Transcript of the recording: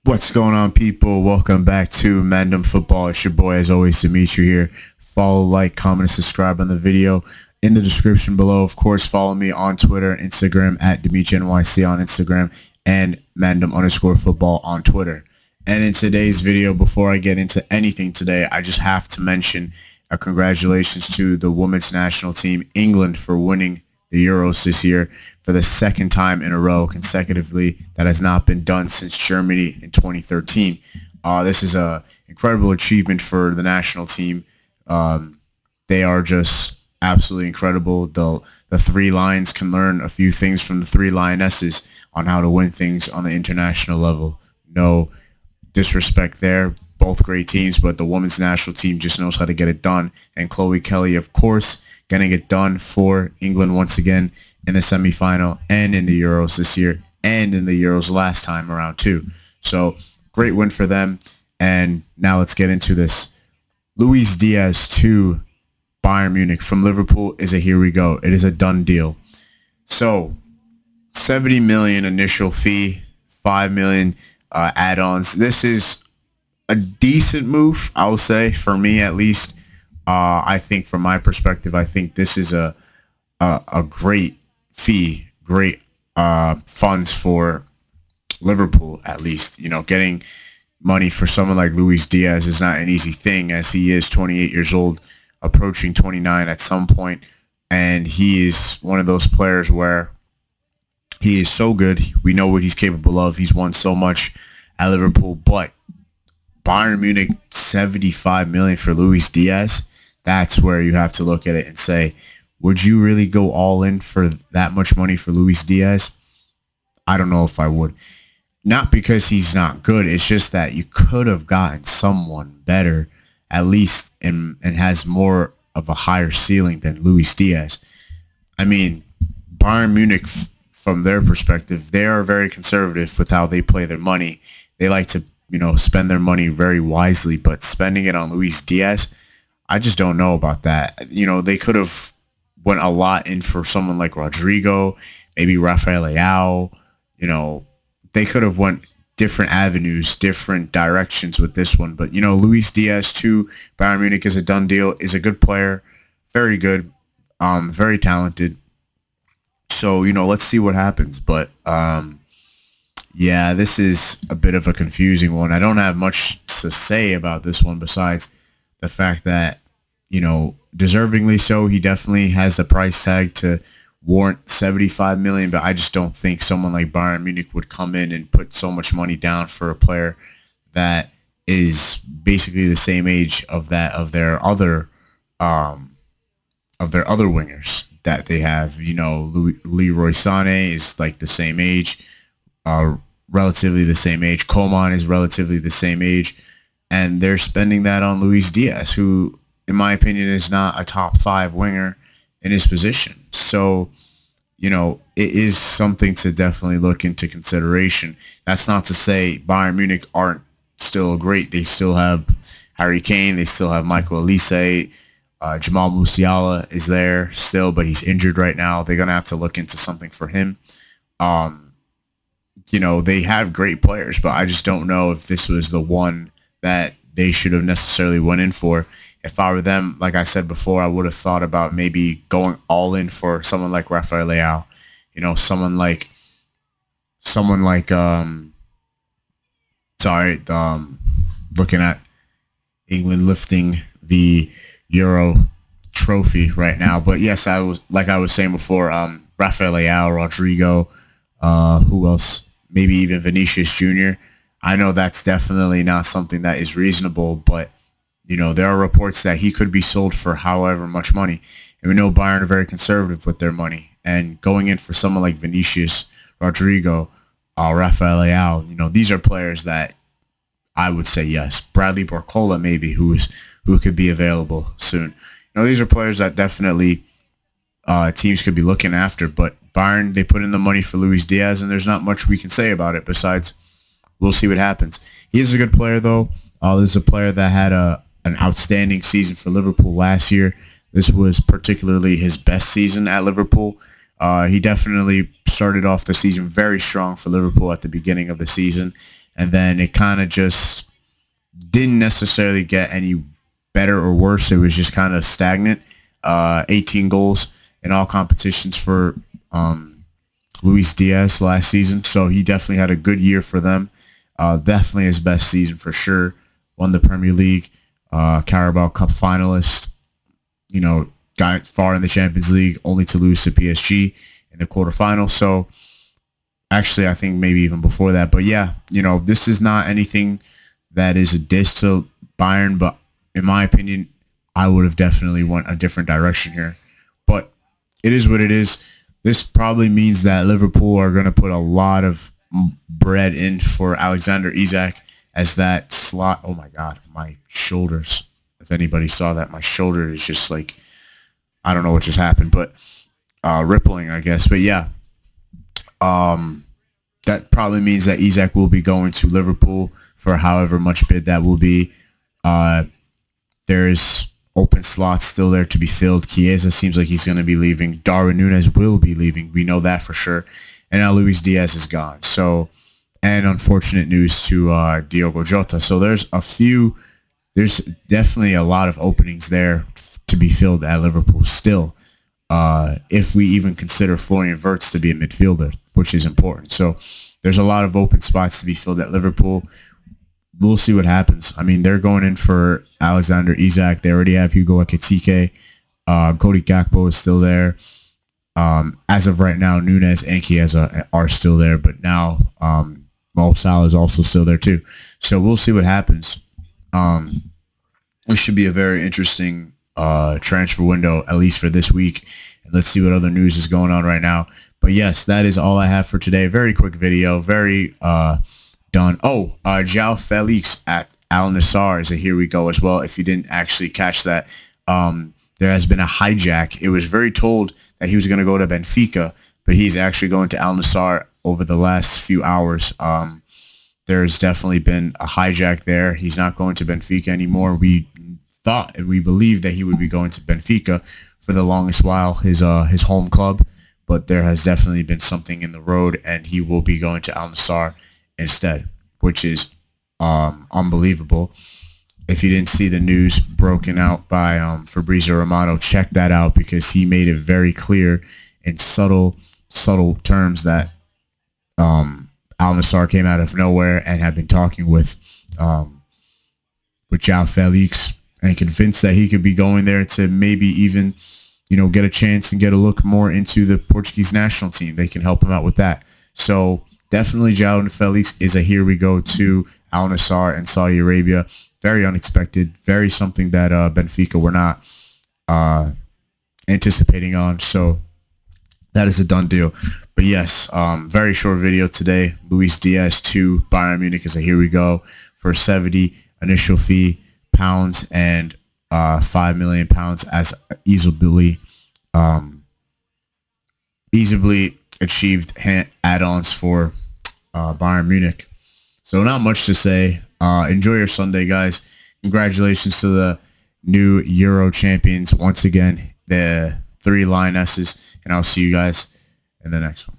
What's going on, people? Welcome back to Mandem Football. It's your boy, as always, Demeachnyc here. Follow, like, comment, and subscribe on the video in the description below. Of course, follow me on Twitter and Instagram at Demeachnyc on Instagram and Mandem_football on Twitter. And in today's video, before I get into anything today, I just have to mention a congratulations to the women's national team, England, for winning the Euros this year for the second time in a row consecutively. That has not been done since Germany in 2013. This is a incredible achievement for the national team. They are just absolutely incredible. The three lions can learn a few things from the three lionesses on how to win things on the international level. No disrespect there. Both great teams, but the women's national team just knows how to get it done. And Chloe Kelly, of course, getting it done for England once again in the semifinal and in the Euros this year and in the Euros last time around too. So great win for them. And now let's get into this. Luis Diaz to Bayern Munich from Liverpool is a here we go. It is a done deal. So 70 million initial fee, 5 million add-ons. This is a decent move, I will say, for me at least. I think from my perspective, I think this is a great fee, great funds for Liverpool at least. You know, getting money for someone like Luis Diaz is not an easy thing, as he is 28 years old, approaching 29 at some point, and he is one of those players where he is so good. We know what he's capable of. He's won so much at Liverpool, but Bayern Munich, 75 million for Luis Diaz. That's where you have to look at it and say, would you really go all in for that much money for Luis Diaz? I don't know if I would. Not because he's not good. It's just that you could have gotten someone better, at least, and has more of a higher ceiling than Luis Diaz. I mean, Bayern Munich, from their perspective, they are very conservative with how they play their money. They like to, spend their money very wisely, but spending it on Luis Diaz, I just don't know about that. They could have went a lot in for someone like Rodrigo, maybe Rafael Leao. They could have went different avenues, different directions with this one. But, Luis Diaz to Bayern Munich is a done deal, is a good player, very good, very talented. So, let's see what happens. But, yeah, this is a bit of a confusing one. I don't have much to say about this one besides the fact that, deservingly so, he definitely has the price tag to warrant 75 million, but I just don't think someone like Bayern Munich would come in and put so much money down for a player that is basically the same age of their other wingers that they have. Leroy Sané is like the same age, relatively the same age. Coman is relatively the same age, and they're spending that on Luis Diaz, who, in my opinion, is not a top 5 winger in his position. So, it is something to definitely look into consideration. That's not to say Bayern Munich aren't still great. They still have Harry Kane. They still have Michael Olise. Jamal Musiala is there still, but he's injured right now. They're going to have to look into something for him. They have great players, but I just don't know if this was the one that they should have necessarily went in for. If I were them, like I said before, I would have thought about maybe going all in for someone like Rafael Leao. Someone like looking at England lifting the Euro trophy right now. But yes, I was saying before, Rafael Leao, Rodrigo, who else? Maybe even Vinicius Jr. I know that's definitely not something that is reasonable, but there are reports that he could be sold for however much money. And we know Bayern are very conservative with their money. And going in for someone like Vinicius, Rodrigo, Rafael Leao, these are players that I would say yes. Bradley Barcola maybe, who could be available soon. These are players that definitely teams could be looking after. But Bayern, they put in the money for Luis Diaz, and there's not much we can say about it besides we'll see what happens. He is a good player, though. This is a player that had an outstanding season for Liverpool last year. This was particularly his best season at Liverpool. He definitely started off the season very strong for Liverpool at the beginning of the season, and then it kind of just didn't necessarily get any better or worse. It was just kind of stagnant. 18 goals in all competitions for Luis Diaz last season, so he definitely had a good year for them. Definitely his best season for sure. Won the Premier League, Carabao Cup finalist. Got far in the Champions League, only to lose to PSG in the quarterfinals. So actually, I think maybe even before that. But yeah, this is not anything that is a diss to Bayern, but in my opinion, I would have definitely went a different direction here. But it is what it is. This probably means that Liverpool are going to put a lot of bread in for Alexander Isak as that slot. Oh my God, my shoulders. If anybody saw that, my shoulder is just like, I don't know what just happened, but rippling, I guess. But yeah, that probably means that Isak will be going to Liverpool for however much bid that will be. There's open slots still there to be filled. Chiesa seems like he's going to be leaving. Darwin Núñez will be leaving. We know that for sure. And now Luis Diaz is gone. So, and unfortunate news to Diogo Jota. So there's definitely a lot of openings there to be filled at Liverpool still. If we even consider Florian Wirtz to be a midfielder, which is important. So there's a lot of open spots to be filled at Liverpool. We'll see what happens. I mean, they're going in for Alexander Isak. They already have Hugo Ekitike. Cody Gakpo is still there. As of right now, Núñez and Chiesa are still there, but now Mo Salah is also still there too. So we'll see what happens. It should be a very interesting transfer window, at least for this week. And let's see what other news is going on right now. But yes, that is all I have for today. Very quick video. Very done. Oh, João Felix at Al Nassr is a here we go as well. If you didn't actually catch that, there has been a hijack. It was very told that he was going to go to Benfica, but he's actually going to Al Nassr over the last few hours. There's definitely been a hijack there. He's not going to Benfica anymore. We thought and we believed that he would be going to Benfica for the longest while, his home club, but there has definitely been something in the road, and he will be going to Al Nassr instead, which is unbelievable. If you didn't see the news broken out by Fabrizio Romano, check that out, because he made it very clear in subtle terms that Al Nassr came out of nowhere and had been talking with João Felix and convinced that he could be going there to maybe even, get a chance and get a look more into the Portuguese national team. They can help him out with that. So definitely João Felix is a here we go to Al Nassr and Saudi Arabia. Very unexpected, very something that Benfica were not anticipating on. So that is a done deal. But yes, very short video today. Luis Diaz to Bayern Munich is a here we go for 70 initial fee pounds and £5 million as easily achieved add-ons for Bayern Munich. So not much to say. Enjoy your Sunday, guys. Congratulations to the new Euro champions once again, the 3 Lionesses, and I'll see you guys in the next one.